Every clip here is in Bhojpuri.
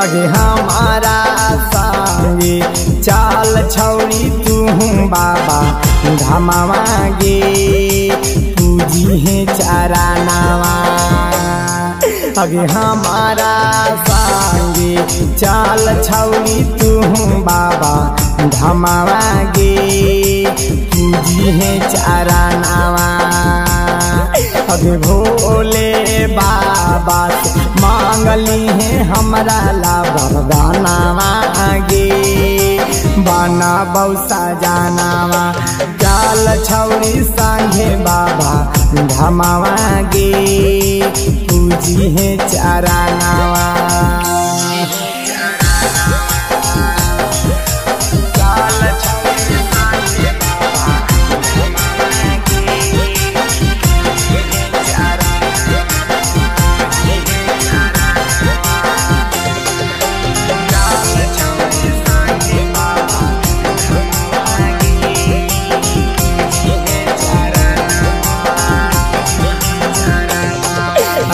अगे हमारा संगे चाल छौरी तू बाबा धामावा गे पूजी है चारानावा। अगे हमारा संगे चाल छौरी तू बाबा धामावा गे पूजी है चारानावा। अगे भोले बाबा से मांगली है हमरा ला वरदानावा गे बाना बौसा जानावा। चाल छौरी संगे बाबा धामावा गे पूजी है चारानावा।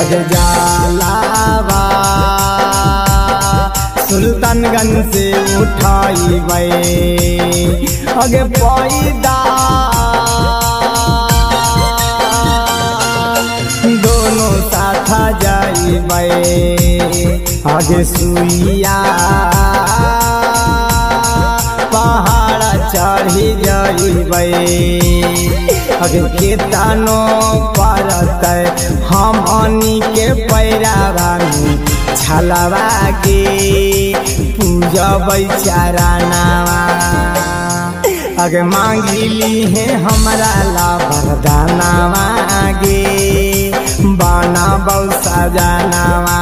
अगे जालावा सुल्तानगंज से उठाई अगे पैदा दोनों साथ जाइबे। आगे सुइया पहाड़ चढ़ी जाइबे। अगे केतनो परत हमनी के पैरावा में छलवा गे पूजबै चारानावा। अगे मांगिली है हमरा ला वरदानावा गे बाना बौसा जानावा।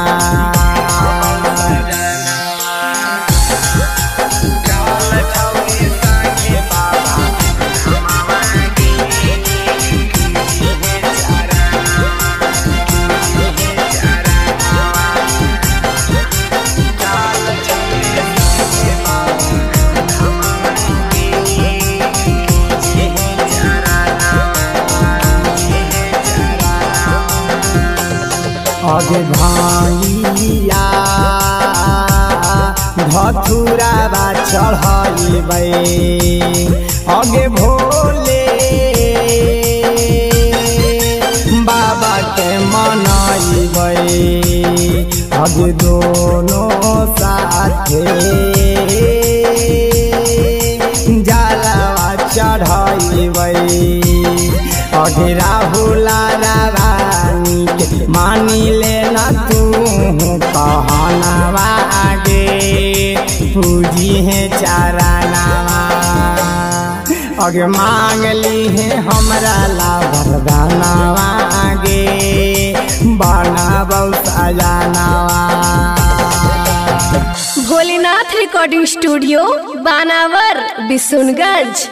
अगे भाइया धथुरावा चढ़ाइबे। अगे भोले बाबा के मनाइबे। अगे दोनों साथे जलवा चढ़ाइबे। अगे राहुला रानी के मानी लेना तू कहनावा गे पूजी है चारानावा। अगे मांगली है हमरा ला वरदानावा गे बाना बौसा जानावा। भोलेनाथ रिकॉर्डिंग स्टूडियो बानावर बिशुनगंज।